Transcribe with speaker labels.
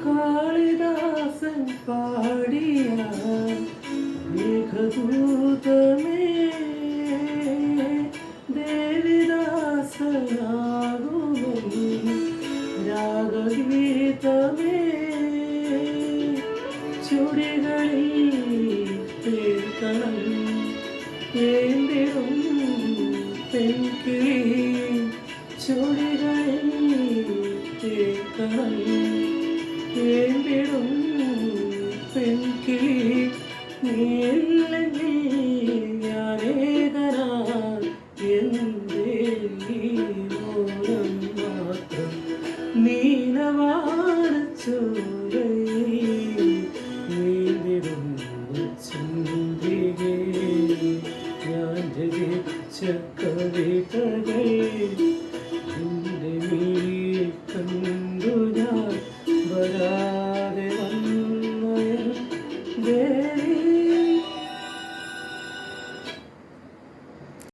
Speaker 1: കാളിദാസൻ പാടിയ മേഘദൂതമേ ദേവിദാസനാകുമേ രാഗഗീതമേ ചുടികളിൽ തീർക്കണം ഏന്തിടും പെൺകിളി ചുടികളിൽ തീർക്കണം ഏന്തിടും പെൺകിളി നീല്ലെങ്കിൽ ഞാനേകനാ എന്തേ ഈ മോനം മാത്രം നീലവാനച്ചോരയിൽ നീന്തിടുന്ന ചന്ദ്രികേ ഞാൻ രചിച്ച കവിതകൾ